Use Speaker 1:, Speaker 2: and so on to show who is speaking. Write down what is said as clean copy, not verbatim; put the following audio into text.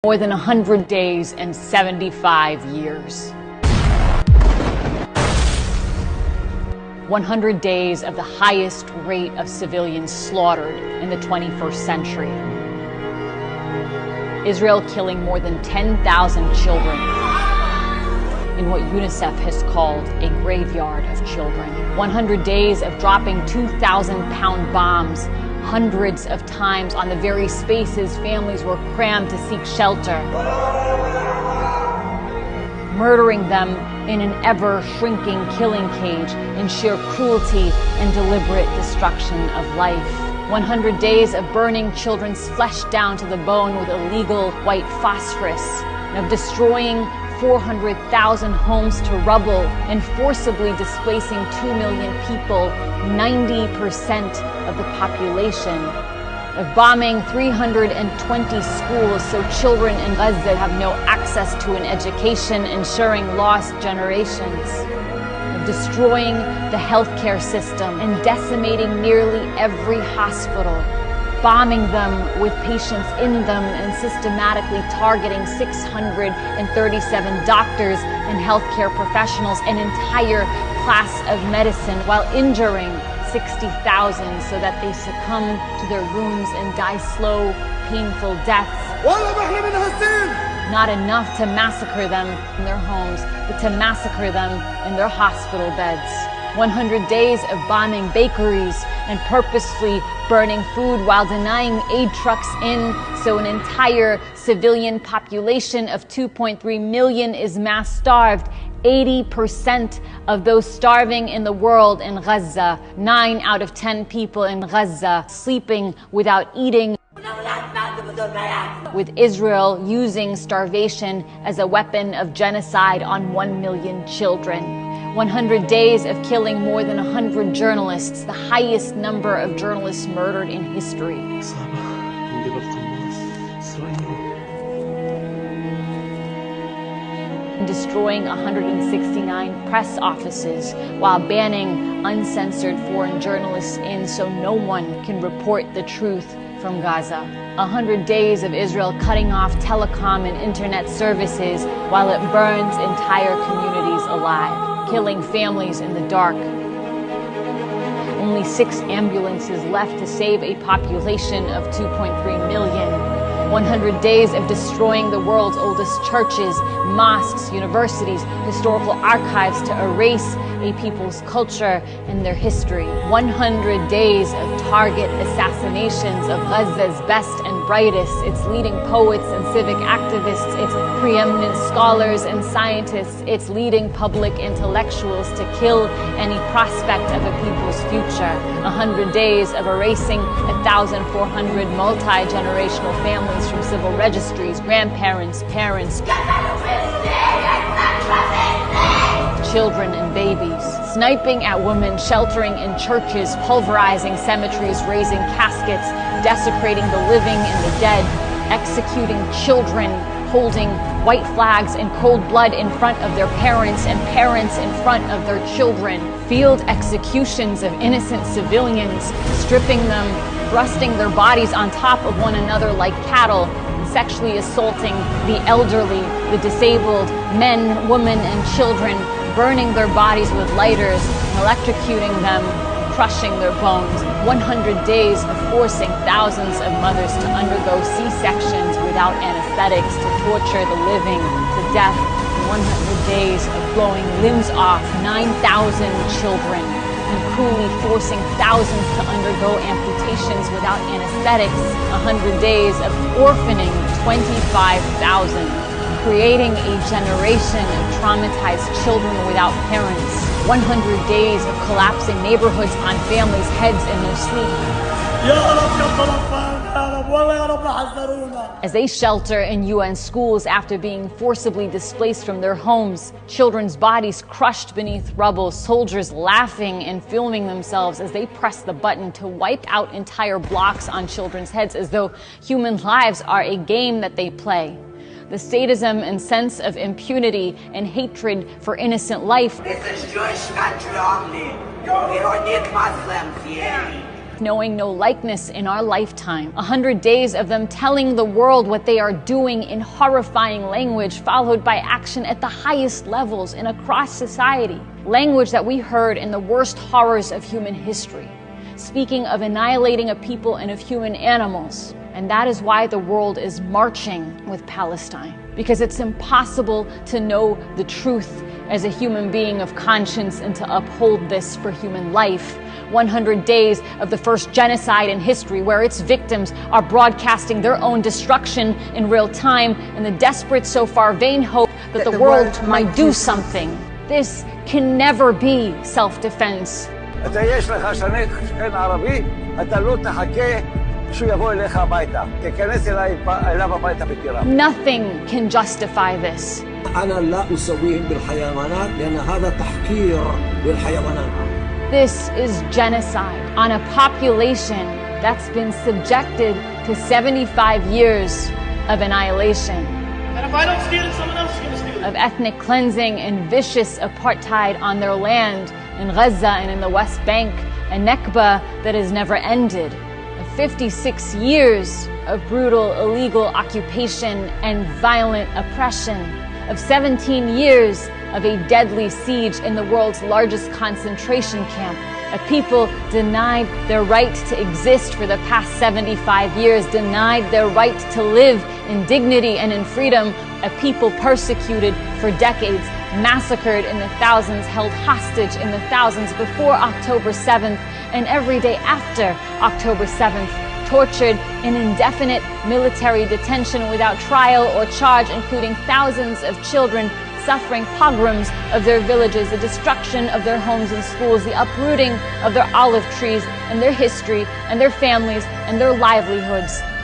Speaker 1: More than 100 days and 75 years. 100 days of the highest rate of civilians slaughtered in the 21st century. Israel killing more than 10,000 children in what UNICEF has called a graveyard of children. 100 days of dropping 2,000-pound bombs hundreds of times on the very spaces families were crammed to seek shelter, murdering them in an ever-shrinking killing cage in sheer cruelty and deliberate destruction of life. 100 days of burning children's flesh down to the bone with illegal white phosphorus, and of destroying 400,000 homes to rubble and forcibly displacing 2 million people, 90% of the population, of bombing 320 schools so children in Gaza have no access to an education, ensuring lost generations, of destroying the healthcare system and decimating nearly every hospital, bombing them with patients in them and systematically targeting 637 doctors and healthcare professionals, an entire class of medicine, while injuring 60,000 so that they succumb to their wounds and die slow, painful deaths. Not enough to massacre them in their homes, but to massacre them in their hospital beds. 100 days of bombing bakeries and purposefully burning food while denying aid trucks in, so an entire civilian population of 2.3 million is mass starved. 80% of those starving in the world in Gaza, 9 out of 10 people in Gaza sleeping without eating, with Israel using starvation as a weapon of genocide on 1 million children. 100 days of killing more than 100 journalists, the highest number of journalists murdered in history. Destroying 169 press offices while banning uncensored foreign journalists in so no one can report the truth from Gaza. 100 days of Israel cutting off telecom and internet services while it burns entire communities alive, killing families in the dark. Only 6 ambulances left to save a population of 2.3 million. 100 days of destroying the world's oldest churches, mosques, universities, historical archives to erase a people's culture and their history. 100 days of target assassinations of Gaza's best and brightest, its leading poets and civic activists, its preeminent scholars and scientists, its leading public intellectuals, to kill any prospect of a people's future. 100 days of erasing 1,400 multi-generational families from civil registries, grandparents, parents, children and babies, sniping at women sheltering in churches, pulverizing cemeteries, raising caskets, desecrating the living and the dead, executing children, holding white flags in cold blood in front of their parents and parents in front of their children, field executions of innocent civilians, stripping them, thrusting their bodies on top of one another like cattle, sexually assaulting the elderly, the disabled, men, women, and children, burning their bodies with lighters, electrocuting them, crushing their bones. 100 days of forcing thousands of mothers to undergo C-sections without anesthetics, to torture the living to death. 100 days of blowing limbs off 9,000 children and cruelly forcing thousands to undergo amputations without anesthetics. 100 days of orphaning 25,000, creating a generation of traumatized children without parents. 100 days of collapsing neighborhoods on families' heads in their sleep, as they shelter in UN schools after being forcibly displaced from their homes, children's bodies crushed beneath rubble, soldiers laughing and filming themselves as they press the button to wipe out entire blocks on children's heads as though human lives are a game that they play. The sadism and sense of impunity and hatred for innocent life like, knowing no likeness in our lifetime. 100 days of them telling the world what they are doing in horrifying language, followed by action at the highest levels and across society. Language that we heard in the worst horrors of human history, speaking of annihilating a people and of human animals. And that is why the world is marching with Palestine, because it's impossible to know the truth as a human being of conscience and to uphold this for human life. 100 days of the first genocide in history, where its victims are broadcasting their own destruction in real time in the desperate, so far vain hope that the world might do something. This can never be self-defense.
Speaker 2: אתה יש לך שכן ערבי, אתה לא תחכה שהוא יבוא אליך הביתה. תיכנס אליו הביתה בטירה.
Speaker 1: Nothing can justify this.
Speaker 3: أنا لا أسويهم بالحيوانات لأن هذا تحقير للحيوانات.
Speaker 1: This is genocide on a population that's been subjected to 75 years of annihilation.
Speaker 4: And if I don't steal it, someone else is going to steal it.
Speaker 1: Of ethnic cleansing and vicious apartheid on their land in Gaza and in the West Bank, a Nakba that has never ended. Of 56 years of brutal illegal occupation and violent oppression. Of 17 years of a deadly siege in the world's largest concentration camp. A people denied their right to exist for the past 75 years, denied their right to live in dignity and in freedom. A people persecuted for decades, massacred in the thousands, held hostage in the thousands before October 7th and every day after October 7th. Tortured in indefinite military detention without trial or charge, including thousands of children suffering pogroms of their villages, the destruction of their homes and schools, the uprooting of their olive trees and their history and their families and their livelihoods.